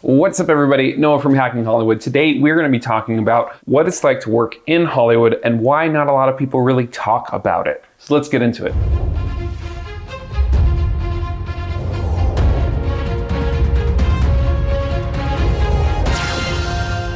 What's up everybody, Noah from Hacking Hollywood. Today we're going to be talking about what it's like to work in Hollywood and why not a lot of people really talk about it. So let's get into it.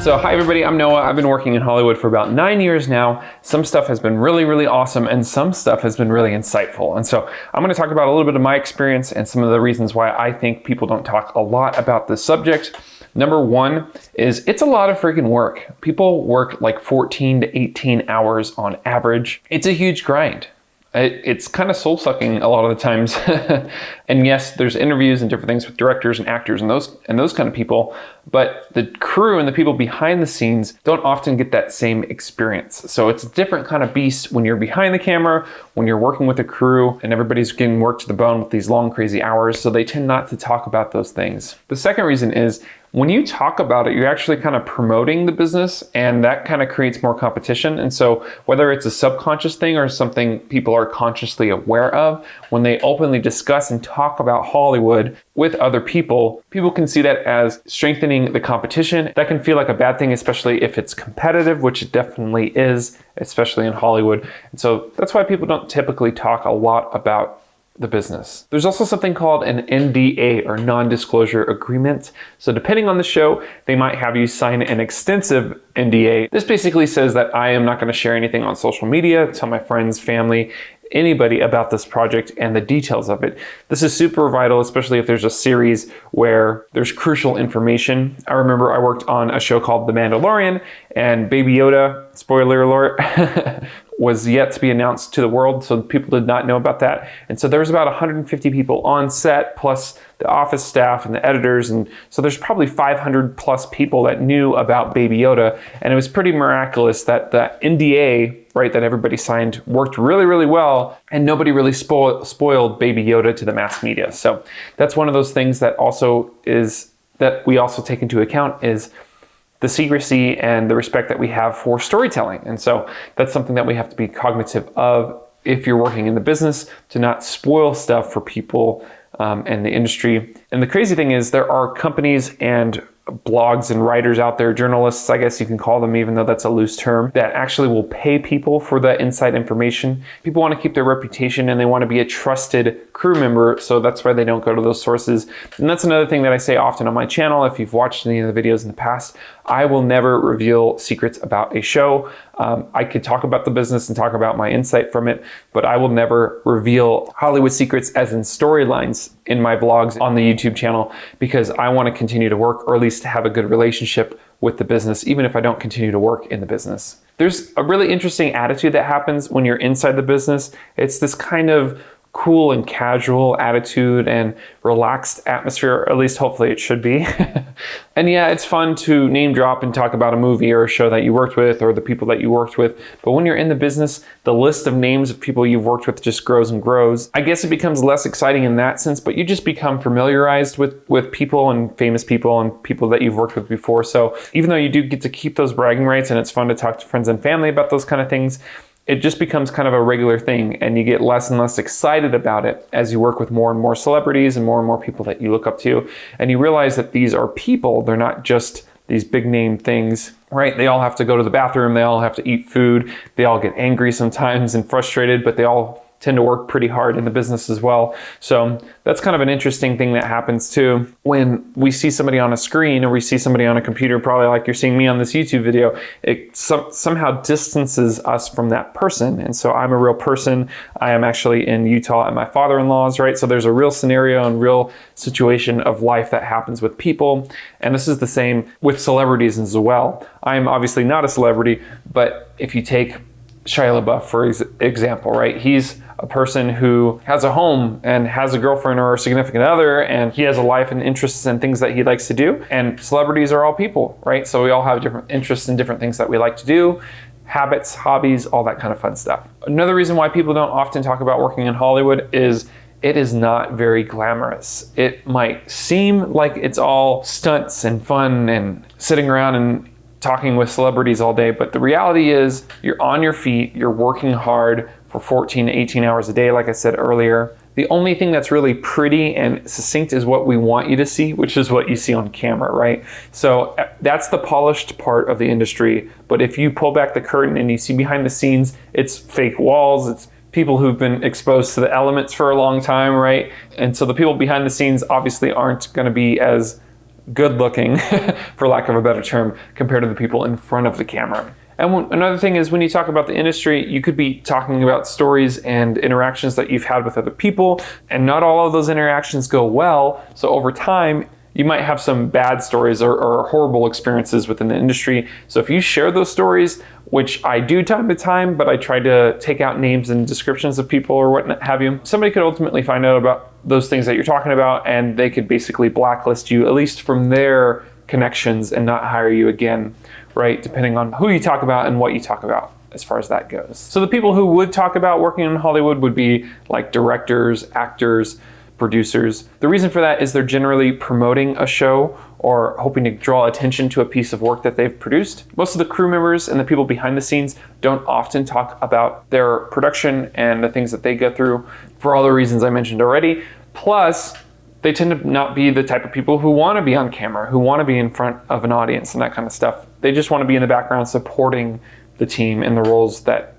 So hi everybody, I'm Noah. I've been working in Hollywood for about 9 years now. Some stuff has been really awesome and some stuff has been really insightful. And so I'm going to talk about a little bit of my experience and some of the reasons why I think people don't talk a lot about this subject. Number one is it's a lot of freaking work. People work like 14 to 18 hours on average. It's a huge grind. It's kind of soul-sucking a lot of the times. And yes, there's interviews and different things with directors and actors and those kind of people, but the crew and the people behind the scenes don't often get that same experience. So it's a different kind of beast when you're behind the camera, when you're working with a crew and everybody's getting worked to the bone with these long, crazy hours. So they tend not to talk about those things. The second reason is when you talk about it, you're actually kind of promoting the business and that kind of creates more competition. And so whether it's a subconscious thing or something people are consciously aware of, when they openly discuss and talk about Hollywood with other people, people can see that as strengthening the competition. That can feel like a bad thing, especially if it's competitive, which it definitely is, especially in Hollywood. And so that's why people don't typically talk a lot about the business. There's also something called an NDA or non-disclosure agreement. So depending on the show, they might have you sign an extensive NDA. This basically says that I am not going to share anything on social media, tell my friends, family, anybody about this project and the details of it. This is super vital, especially if there's a series where there's crucial information. I remember I worked on a show called The Mandalorian and Baby Yoda, spoiler alert, was yet to be announced to the world, so people did not know about that. And so there was about 150 people on set, plus the office staff and the editors, and so there's probably 500 plus people that knew about Baby Yoda, and it was pretty miraculous that the NDA, right, that everybody signed worked really well, and nobody really spoiled Baby Yoda to the mass media. So that's one of those things that also is, that we also take into account is the secrecy and the respect that we have for storytelling. And so that's something that we have to be cognitive of if you're working in the business, to not spoil stuff for people and the industry. And the crazy thing is there are companies and blogs and writers out there, journalists, I guess you can call them, even though that's a loose term, that actually will pay people for the inside information. People want to keep their reputation and they want to be a trusted crew member, so that's why they don't go to those sources. And that's another thing that I say often on my channel. If you've watched any of the videos in the past, I will never reveal secrets about a show. I could talk about the business and talk about my insight from it, but I will never reveal Hollywood secrets as in storylines in my vlogs on the YouTube channel, because I want to continue to work, or at least to have a good relationship with the business, even if I don't continue to work in the business. There's a really interesting attitude that happens when you're inside the business. It's this kind of cool and casual attitude and relaxed atmosphere, or at least hopefully it should be. And yeah, it's fun to name drop and talk about a movie or a show that you worked with or the people that you worked with. But when you're in the business, the list of names of people you've worked with just grows and grows. I guess it becomes less exciting in that sense, but you just become familiarized with people and famous people and people that you've worked with before. So even though you do get to keep those bragging rights and it's fun to talk to friends and family about those kind of things, it just becomes kind of a regular thing and you get less and less excited about it as you work with more and more celebrities and more people that you look up to. And you realize that these are people, they're not just these big name things, right? They all have to go to the bathroom, they all have to eat food, they all get angry sometimes and frustrated, but they all tend to work pretty hard in the business as well. So that's kind of an interesting thing that happens too. When we see somebody on a screen or we see somebody on a computer, probably like you're seeing me on this YouTube video, it somehow distances us from that person. And so I'm a real person. I am actually in Utah at my father-in-law's, right? So there's a real scenario and real situation of life that happens with people. And this is the same with celebrities as well. I am obviously not a celebrity, but if you take Shia LaBeouf, for example, right? He's a person who has a home and has a girlfriend or a significant other, and he has a life and interests and things that he likes to do. And celebrities are all people, right? So we all have different interests and different things that we like to do, habits, hobbies, all that kind of fun stuff. Another reason why people don't often talk about working in Hollywood is it is not very glamorous. It might seem like it's all stunts and fun and sitting around and talking with celebrities all day, but the reality is you're on your feet, you're working hard for 14 to 18 hours a day, like I said earlier. The only thing that's really pretty and succinct is what we want you to see, which is what you see on camera, right? So that's the polished part of the industry. But if you pull back the curtain and you see behind the scenes, it's fake walls, it's people who've been exposed to the elements for a long time, right? And so the people behind the scenes obviously aren't going to be as good looking, for lack of a better term, compared to the people in front of the camera. And another thing is, when you talk about the industry, you could be talking about stories and interactions that you've had with other people, and not all of those interactions go well. So over time, you might have some bad stories or horrible experiences within the industry. So if you share those stories, which I do time to time, but I try to take out names and descriptions of people or what have you, somebody could ultimately find out about those things that you're talking about, and they could basically blacklist you, at least from their connections, and not hire you again, right? Depending on who you talk about and what you talk about as far as that goes. So the people who would talk about working in Hollywood would be like directors, actors, producers. The reason for that is they're generally promoting a show or hoping to draw attention to a piece of work that they've produced. Most of the crew members and the people behind the scenes don't often talk about their production and the things that they go through, for all the reasons I mentioned already. Plus, they tend to not be the type of people who want to be on camera, who want to be in front of an audience and that kind of stuff. They just want to be in the background supporting the team in the roles that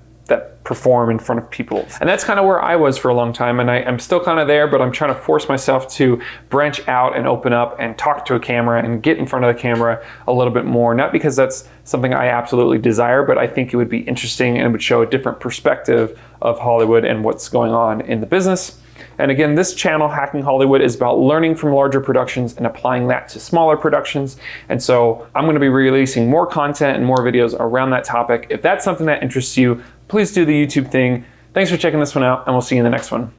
perform in front of people. And that's kind of where I was for a long time, and I'm still kind of there, but I'm trying to force myself to branch out and open up and talk to a camera and get in front of the camera a little bit more. Not because that's something I absolutely desire, but I think it would be interesting and would show a different perspective of Hollywood and what's going on in the business. And again, this channel, Hacking Hollywood, is about learning from larger productions and applying that to smaller productions. And so I'm going to be releasing more content and more videos around that topic. If that's something that interests you, please do the YouTube thing. Thanks for checking this one out, and we'll see you in the next one.